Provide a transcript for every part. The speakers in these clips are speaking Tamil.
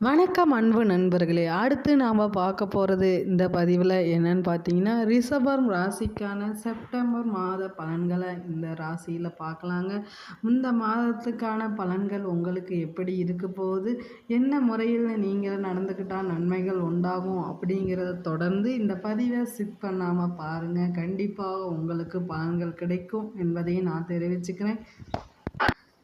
வணக்கம் அன்பு நண்பர்களே. அடுத்து நாம் பார்க்க போகிறது இந்த பதிவில் என்னன்னு பார்த்தீங்கன்னா, ரிஷபம் ராசிக்கான செப்டம்பர் மாத பலன்களை இந்த ராசியில் பார்க்கலாங்க. இந்த மாதத்துக்கான பலன்கள் உங்களுக்கு எப்படி இருக்க போகுது, என்ன முறையில் நீங்கள் நடந்துக்கிட்டால் நன்மைகள் உண்டாகும் அப்படிங்கிறத தொடர்ந்து இந்த பதிவை ஸ்கிப் பண்ணாமல் பாருங்கள். கண்டிப்பாக உங்களுக்கு பலன்கள் கிடைக்கும் என்பதையும் நான் தெரிவிச்சுக்கிறேன்.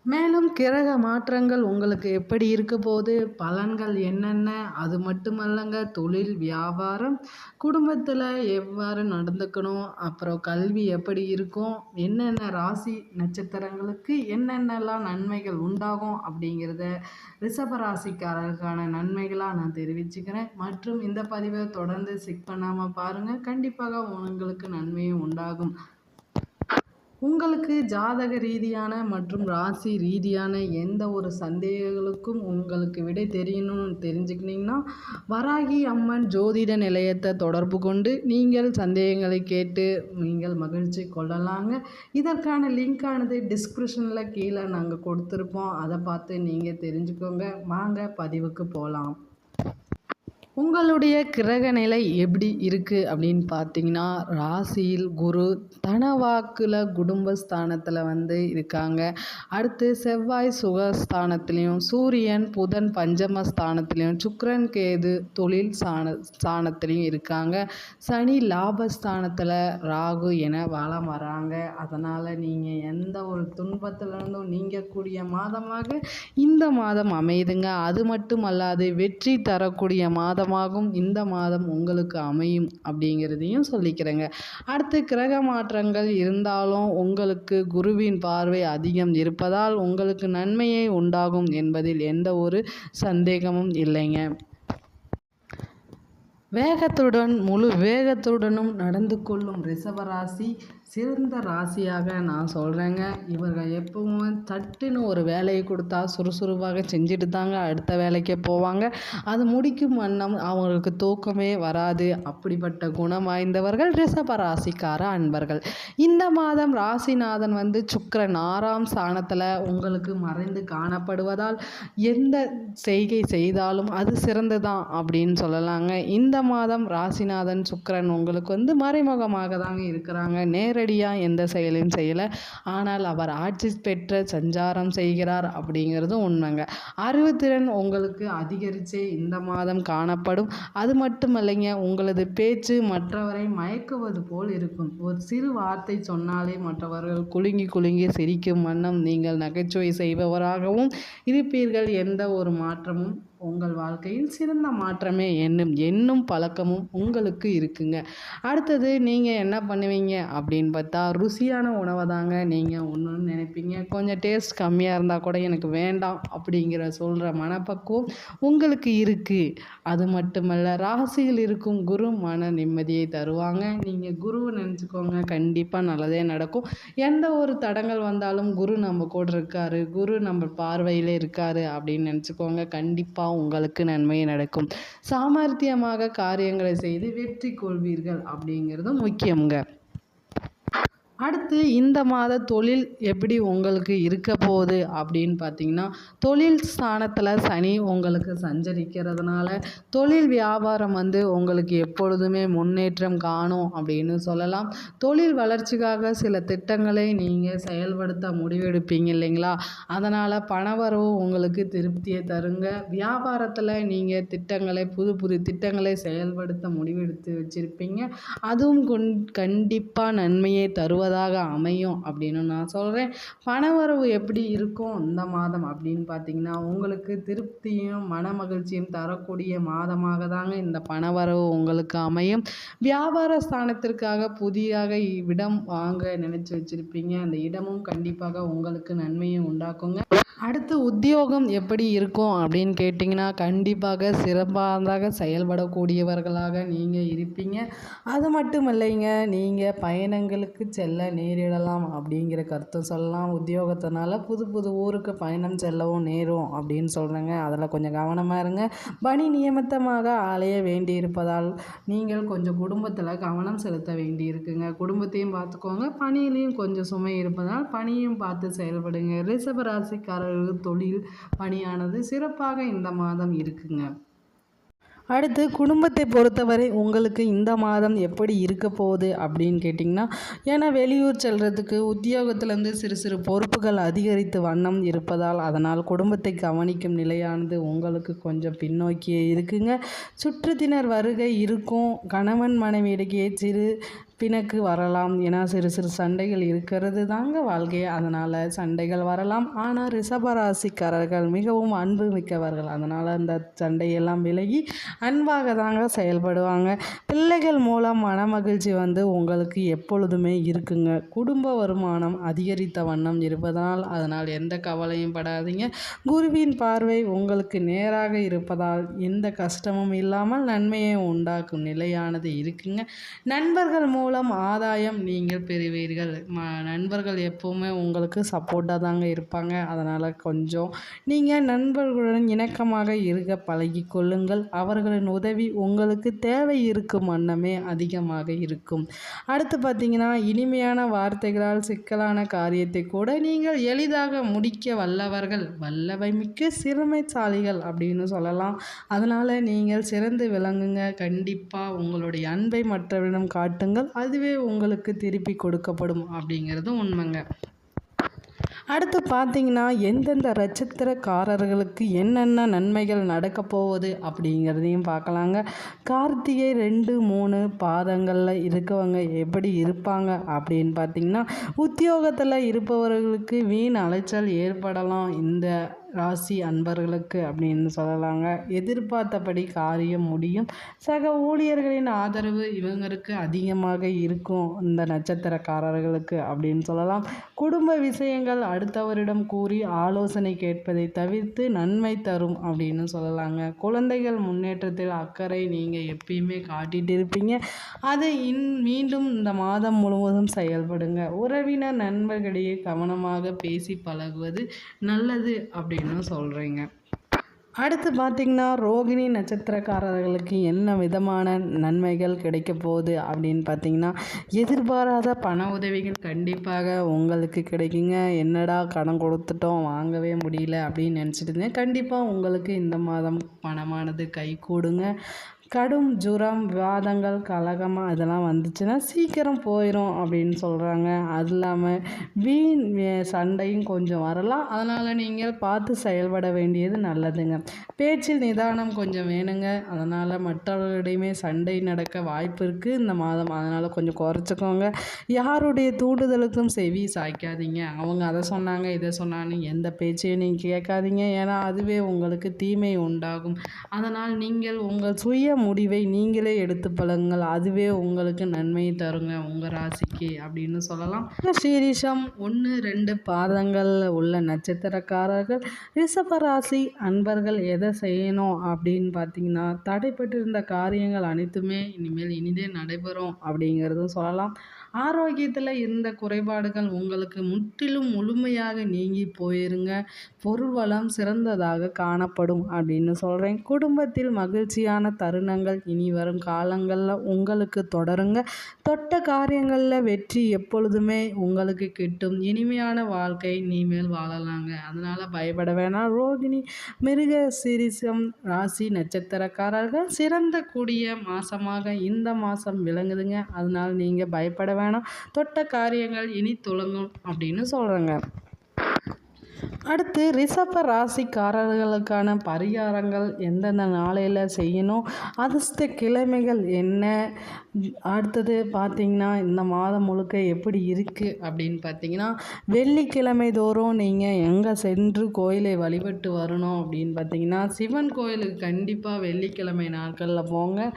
மேலும் கிரக மாற்றங்கள் உங்களுக்கு எப்படி இருக்க போது, பலன்கள் என்னென்ன, அது மட்டுமல்லங்க, தொழில் வியாபாரம் குடும்பத்தில் எவ்வாறு நடந்துக்கணும், அப்புறம் கல்வி எப்படி இருக்கும், என்னென்ன ராசி நட்சத்திரங்களுக்கு என்னென்னலாம் நன்மைகள் உண்டாகும் அப்படிங்கிறத ரிஷப ராசிக்காரர்களுக்கான நன்மைகளாக நான் தெரிவிச்சுக்கிறேன். மற்றும் இந்த பதிவை தொடர்ந்து செக் பண்ணாமல் பாருங்கள், கண்டிப்பாக உங்களுக்கு நன்மையும் உண்டாகும். உங்களுக்கு ஜாதக ரீதியான மற்றும் ராசி ரீதியான எந்த ஒரு சந்தேகங்களுக்கும் உங்களுக்கு விடை தெரியணும்னு தெரிஞ்சுக்கினீங்கன்னா, வராகி அம்மன் ஜோதிட நிலையத்தை தொடர்பு கொண்டு நீங்கள் சந்தேகங்களை கேட்டு நீங்கள் மகிழ்ச்சி கொள்ளலாங்க. இதற்கான லிங்கானது டிஸ்கிரிப்ஷனில் கீழே நாங்கள் கொடுத்துருப்போம். அதை பார்த்து நீங்கள் தெரிஞ்சுக்கோங்க. வாங்க பதிவுக்கு போகலாம். உங்களுடைய கிரக நிலை எப்படி இருக்குது அப்படின்னு பார்த்தீங்கன்னா, ராசியில் குரு தனவாக்கில் குடும்பஸ்தானத்தில் இருக்காங்க. அடுத்து செவ்வாய் சுகஸ்தானத்துலேயும், சூரியன் புதன் பஞ்சமஸ்தானத்துலேயும், சுக்கிரன் கேது தொழில் ஸ்தானத்துலேயும் இருக்காங்க. சனி லாபஸ்தானத்தில், ராகு என வலம் வராங்க. அதனால் நீங்கள் எந்த ஒரு துன்பத்திலிருந்தும் நீங்கக்கூடிய மாதமாக இந்த மாதம் அமையுதுங்க. அது மட்டும் அல்லாது வெற்றி தரக்கூடிய மாதமாகவும் இந்த மாதம் உங்களுக்கு அமையும் அப்படிங்கிறதையும் சொல்லிக்கிறேங்க. அடுத்து கிரக மாற்றங்கள் இருந்தாலும் உங்களுக்கு குருவின் பார்வை அதிகம் இருப்பதால் உங்களுக்கு நன்மையே உண்டாகும் என்பதில் எந்த ஒரு சந்தேகமும் இல்லைங்க. முழு வேகத்துடனும் நடந்து கொள்ளும் ரிஷபராசி சிறந்த ராசியாக நான் சொல்கிறேங்க. இவர்கள் எப்பவுமே சட்டுன்னு ஒரு வேலையை கொடுத்தா சுறுசுறுப்பாக செஞ்சுட்டு தாங்க அடுத்த வேலைக்கே போவாங்க. அது முடிக்கும் வண்ணம் அவங்களுக்கு தூக்கமே வராது. அப்படிப்பட்ட குணம் வாய்ந்தவர்கள் ரிஷபராசிக்கார அன்பர்கள். இந்த மாதம் ராசிநாதன் சுக்கிரன் 6ஆம் ஸ்தானத்தில் உங்களுக்கு மறைந்து காணப்படுவதால் எந்த செய்கை செய்தாலும் அது சிறந்துதான் அப்படின்னு சொல்லலாங்க. இந்த மாதம் ராசிநாதன் சுக்கிரன் உங்களுக்கு மறைமுகமாக தாங்க இருக்கிறாங்க. நேரடியாக எந்த செயலையும் செய்யலை. ஆனால் அவர் ஆட்சி பெற்ற சஞ்சாரம் செய்கிறார் அப்படிங்கிறது உண்மைங்க. அறிவுத்திறன் உங்களுக்கு அதிகரித்தே இந்த மாதம் காணப்படும். அது மட்டும் இல்லைங்க, உங்களது பேச்சு மற்றவரை மயக்குவது போல் இருக்கும். ஒரு சிறு வார்த்தை சொன்னாலே மற்றவர்கள் குலுங்கி குலுங்கி சிரிக்கும் வண்ணம் நீங்கள் நகைச்சுவை செய்பவராகவும் இருப்பீர்கள். எந்த ஒரு மாற்றமும் உங்கள் வாழ்க்கையில் சிறந்த மாற்றமே என்னும் பழக்கமும் உங்களுக்கு இருக்குங்க. அடுத்தது நீங்கள் என்ன பண்ணுவீங்க அப்படின்னு பார்த்தா, ருசியான உணவை தாங்க நீங்கள் ஒன்று நினைப்பீங்க. கொஞ்சம் டேஸ்ட் கம்மியாக இருந்தால் கூட எனக்கு வேண்டாம் அப்படிங்கிற சொல்கிற மனப்பக்குவம் உங்களுக்கு இருக்குது. அது மட்டுமல்ல, ராசியில் இருக்கும் குரு மன நிம்மதியை தருவாங்க. நீங்கள் குருவை நினச்சிக்கோங்க, கண்டிப்பாக நல்லதே நடக்கும். எந்த ஒரு தடங்கள் வந்தாலும் குரு நம்ம கூட இருக்காரு, குரு நம்ம பார்வையில் இருக்காரு அப்படின்னு நினச்சிக்கோங்க. கண்டிப்பாக உங்களுக்கு நன்மை நடக்கும். சாமர்த்தியமாக காரியங்களை செய்து வெற்றி கொள்வீர்கள் அப்படிங்கிறதும் முக்கியங்க. அடுத்து இந்த மாத தொழில் எப்படி உங்களுக்கு இருக்க போகுது அப்படின்னு பார்த்தீங்கன்னா, தொழில் ஸ்தானத்தில் சனி உங்களுக்கு சஞ்சரிக்கிறதுனால தொழில் வியாபாரம் உங்களுக்கு எப்பொழுதுமே முன்னேற்றம் காணும் அப்படின்னு சொல்லலாம். தொழில் வளர்ச்சிக்காக சில திட்டங்களை நீங்கள் செயல்படுத்த முடிவெடுப்பீங்க இல்லைங்களா? அதனால் பணவரவு உங்களுக்கு திருப்தியை தருங்க. வியாபாரத்தில் நீங்கள் புது புது திட்டங்களை செயல்படுத்த முடிவெடுத்து வச்சுருப்பீங்க. அதுவும் கண்டிப்பாக நன்மையை தருவதாக அமையும் அப்படின்னு நான் சொல்கிறேன். பணவரவு எப்படி இருக்கும் இந்த மாதம் அப்படின்னு பார்த்தீங்கன்னா, உங்களுக்கு திருப்தியும் மன மகிழ்ச்சியும் தரக்கூடிய மாதமாக தாங்க இந்த பணவரவு உங்களுக்கு அமையும். வியாபார ஸ்தானத்திற்காக புதிதாக இடம் வாங்க நினைச்சு வச்சிருப்பீங்க. அந்த இடமும் கண்டிப்பாக உங்களுக்கு நன்மையை உண்டாக்குங்க. அடுத்து உத்தியோகம் எப்படி இருக்கும் அப்படின்னு கேட்டிங்கன்னா, கண்டிப்பாக சிறப்பாக செயல்படக்கூடியவர்களாக நீங்கள் இருப்பீங்க. அது மட்டும் இல்லைங்க, நீங்கள் பயணங்களுக்கு செல்ல செல்ல நேரிடலாம் அப்படிங்கிற கருத்தும் சொல்லலாம். உத்தியோகத்தினால புது புது ஊருக்கு பயணம் செல்லவும் நேரும் அப்படின்னு சொல்கிறேங்க. அதில் கொஞ்சம் கவனமாக இருங்க. பணி நியமித்தமாக அலைய வேண்டியிருப்பதால் நீங்கள் கொஞ்சம் குடும்பத்தில் கவனம் செலுத்த வேண்டியிருக்குங்க. குடும்பத்தையும் பார்த்துக்கோங்க, பணியிலையும் கொஞ்சம் சுமை இருப்பதால் பணியும் பார்த்து செயல்படுங்க. ரிஷப ராசிக்காரர்களுக்கு தொழில் பணியானது சிறப்பாக இந்த மாதம் இருக்குங்க. அடுத்து குடும்பத்தை பொறுத்தவரை உங்களுக்கு இந்த மாதம் எப்படி இருக்க போகுது அப்படின்னு கேட்டிங்கன்னா, ஏன்னா வெளியூர் செல்கிறதுக்கு உத்தியோகத்திலேருந்து சிறு சிறு பொறுப்புகள் அதிகரித்து வண்ணம் இருப்பதால் அதனால் குடும்பத்தை கவனிக்கும் நிலையானது உங்களுக்கு கொஞ்சம் பின்னோக்கியே இருக்குங்க. சுற்றத்தினர் வருகை இருக்கும். கணவன் மனைவியிடையே சிறு பிணக்கு வரலாம். ஏன்னா சிறு சிறு சண்டைகள் இருக்கிறது தாங்க வாழ்க்கை. அதனால் சண்டைகள் வரலாம். ஆனால் ரிஷபராசிக்காரர்கள் மிகவும் அன்பு மிக்கவர்கள். அதனால் அந்த சண்டையெல்லாம் விலகி அன்பாக தாங்க செயல்படுவாங்க. பிள்ளைகள் மூலம் மனமகிழ்ச்சி உங்களுக்கு எப்பொழுதுமே இருக்குங்க. குடும்ப வருமானம் அதிகரித்த வண்ணம் இருப்பதனால் அதனால் எந்த கவலையும் படாதீங்க. குருவின் பார்வை உங்களுக்கு நேராக இருப்பதால் எந்த கஷ்டமும் இல்லாமல் நன்மையை உண்டாக்கும் நிலையானது இருக்குங்க. நண்பர்கள் மூலம் ஆதாயம் நீங்கள் பெறுவீர்கள். நண்பர்கள் எப்போவுமே உங்களுக்கு சப்போர்ட்டாக தாங்க இருப்பாங்க. அதனால் கொஞ்சம் நீங்கள் நண்பர்களுடன் இணக்கமாக இருக்க பழகி கொள்ளுங்கள். அவர்களின் உதவி உங்களுக்கு தேவை இருக்கும் வண்ணமே அதிகமாக இருக்கும். அடுத்து பார்த்திங்கன்னா, இனிமையான வார்த்தைகளால் சிக்கலான காரியத்தை கூட நீங்கள் எளிதாக முடிக்க வல்லவர்கள், வல்லவை மிக்க சிறுமைசாலிகள் அப்படின்னு சொல்லலாம். அதனால் நீங்கள் சிறந்து விளங்குங்க. கண்டிப்பாக உங்களுடைய அன்பை மற்றவரிடம் காட்டுங்கள். அதுவே உங்களுக்கு திருப்பி கொடுக்கப்படும் அப்படிங்கிறதும் உண்மைங்க. அடுத்து பார்த்தீங்கன்னா, எந்தெந்த நட்சத்திரக்காரர்களுக்கு என்னென்ன நன்மைகள் நடக்க போகுது அப்படிங்கிறதையும் பார்க்கலாங்க. கார்த்திகை 2, 3 பாதங்களில் இருக்கவங்க எப்படி இருப்பாங்க அப்படின்னு பார்த்தீங்கன்னா, உத்தியோகத்தில் இருப்பவர்களுக்கு வீண் அலைச்சல் ஏற்படலாம் இந்த ராசி அன்பர்களுக்கு அப்படின்னு சொல்லலாங்க. எதிர்பார்த்தபடி காரியம் முடியும். சக ஊழியர்களின் ஆதரவு இவங்களுக்கு அதிகமாக இருக்கும் இந்த நட்சத்திரக்காரர்களுக்கு அப்படின்னு சொல்லலாம். குடும்ப விஷயங்கள் அடுத்தவரிடம் கூறி ஆலோசனை கேட்பதை தவிர்த்து நன்மை தரும் அப்படின்னு சொல்லலாங்க. குழந்தைகள் முன்னேற்றத்தில் அக்கறை நீங்கள் எப்பயுமே காட்டிட்டு இருப்பீங்க. அதை மீண்டும் இந்த மாதம் முழுவதும் செயல்படுங்க. உறவினர் நண்பர்களிடையே கவனமாக பேசி பழகுவது நல்லது அப்படின்னு சொல்கிறீங்க. அடுத்து பார்த்திங்கன்னா, ரோகிணி நட்சத்திரக்காரர்களுக்கு என்ன விதமான நன்மைகள் கிடைக்க போகுது அப்படின்னு பார்த்திங்கன்னா, எதிர்பாராத பண உதவிகள் கண்டிப்பாக உங்களுக்கு கிடைக்குங்க. என்னடா கடன் கொடுத்துட்டோம் வாங்கவே முடியல அப்படின்னு நினச்சிட்டு இருந்தேன். கண்டிப்பாக உங்களுக்கு இந்த மாதம் பணமானது கைகூடுங்க. கடும் ஜுரம், விவாதங்கள், கலகமாக இதெல்லாம் வந்துச்சுன்னா சீக்கிரம் போயிடும் அப்படின்னு சொல்கிறாங்க. அது இல்லாமல் வீண் சண்டையும் கொஞ்சம் வரலாம். அதனால் நீங்கள் பார்த்து செயல்பட வேண்டியது நல்லதுங்க. பேச்சில் நிதானம் கொஞ்சம் வேணுங்க. அதனால் மற்றவர்களிடையுமே சண்டை நடக்க வாய்ப்பு இருக்குது இந்த மாதம். அதனால் கொஞ்சம் குறைச்சிக்கோங்க. யாருடைய தூண்டுதலுக்கும் செவி சாய்க்காதீங்க. அவங்க அதை சொன்னாங்க இதை சொன்னான்னு எந்த பேச்சையும் நீங்கள் கேட்காதீங்க. ஏன்னா அதுவே உங்களுக்கு தீமை உண்டாகும். அதனால் நீங்கள் உங்கள் சுய முடிவை நீங்களே எடுத்து பழகுங்கள். அதுவே உங்களுக்கு நன்மையை தருங்க உங்கள் ராசிக்கு அப்படின்னு சொல்லலாம். சீரிஷம் 1, 2 பாதங்கள் உள்ள நட்சத்திரக்காரர்கள் ரிஷப ராசி அன்பர்கள் எதை செய்யணும் அப்படின்னு பார்த்தீங்கன்னா, தடைப்பட்டிருந்த காரியங்கள் அனைத்துமே இனிமேல் இனிதே நடைபெறும் அப்படிங்கிறதும் சொல்லலாம். ஆரோக்கியத்தில் இருந்த குறைபாடுகள் உங்களுக்கு முற்றிலும் முழுமையாக நீங்கி போயிருங்க. பொருள் வளம் சிறந்ததாக காணப்படும் அப்படின்னு சொல்கிறேன். குடும்பத்தில் மகிழ்ச்சியான தருணங்கள் இனி வரும் காலங்களில் உங்களுக்கு தொடருங்க. தொட்ட காரியங்களில் வெற்றி எப்பொழுதுமே உங்களுக்கு கிட்டும். இனிமையான வாழ்க்கை இனிமேல் வாழலாங்க. அதனால் பயப்பட வேணாம். ரோகிணி மிருக சீரிஷம் ராசி நட்சத்திரக்காரர்கள் சிறந்த கூடிய மாதமாக இந்த மாதம் விளங்குதுங்க. அதனால் நீங்கள் பயப்பட வேணாம். தொட்ட காரியங்கள் இனி துலங்கும் அப்படின்னு சொல்கிறேங்க. அடுத்து ரிஷப ராசிக்காரர்களுக்கான பரிகாரங்கள் எந்தெந்த நாளையில் செய்யணும், அதிர்ஷ்ட கிழமைகள் என்ன, அடுத்தது பார்த்திங்கன்னா இந்த மாதம் முழுக்க எப்படி இருக்குது அப்படின்னு பார்த்தீங்கன்னா, வெள்ளிக்கிழமை தோறும் நீங்கள் எங்கே சென்று கோயிலை வழிபட்டு வரணும் அப்படின்னு பார்த்தீங்கன்னா, சிவன் கோயிலுக்கு கண்டிப்பாக வெள்ளிக்கிழமை நாட்களில் போங்க.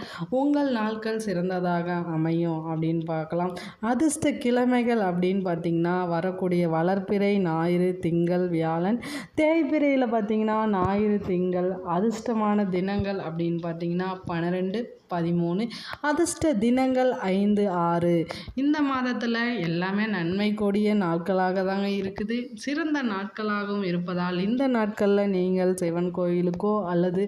உங்கள் நாட்கள் சிறந்ததாக அமையும் அப்படின்னு பார்க்கலாம். அதிர்ஷ்ட கிழமைகள் அப்படின்னு பார்த்திங்கன்னா, வரக்கூடிய வளர்ப்பிறை, ஞாயிறு, திங்கள், வியாழன், வியாழன். தேய்பிறையில் பார்த்திங்கன்னா ஞாயிறு, திங்கள். அதிர்ஷ்டமான தினங்கள் அப்படின்னு பார்த்திங்கன்னா 12, 13. அதிர்ஷ்ட தினங்கள் 5, 6. இந்த மாதத்தில் எல்லாமே நன்மை கூடிய நாட்களாக தாங்க இருக்குது. சிறந்த நாட்களாகவும் இருப்பதால் இந்த நாட்களில் நீங்கள் சிவன் கோயிலுக்கோ அல்லது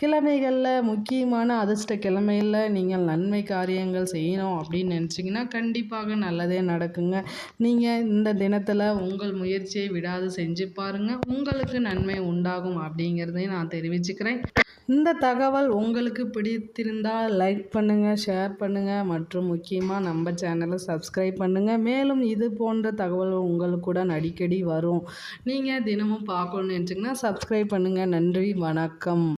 கிழமைகளில் முக்கியமான அதிர்ஷ்ட கிழமையில் நீங்கள் நன்மை காரியங்கள் செய்யணும் அப்படின்னு நினச்சிங்கன்னா கண்டிப்பாக நல்லதே நடக்குங்க. நீங்கள் இந்த தினத்தில் உங்கள் முயற்சியை விடாது செஞ்சு பாருங்கள், உங்களுக்கு நன்மை உண்டாகும் அப்படிங்கிறதையும் நான் தெரிவிச்சுக்கிறேன். இந்த தகவல் உங்களுக்கு பிடித்திருந்தால் லைக் பண்ணுங்கள், ஷேர் பண்ணுங்கள் மற்றும் முக்கியமாக நம்ம சேனலை சப்ஸ்கிரைப் பண்ணுங்கள். மேலும் இது போன்ற தகவல் உங்களுக்கு கூட அடிக்கடி வரும். நீங்கள் தினமும் பார்க்கணுன்னு நினச்சிங்கன்னா சப்ஸ்கிரைப் பண்ணுங்கள். நன்றி, வணக்கம்.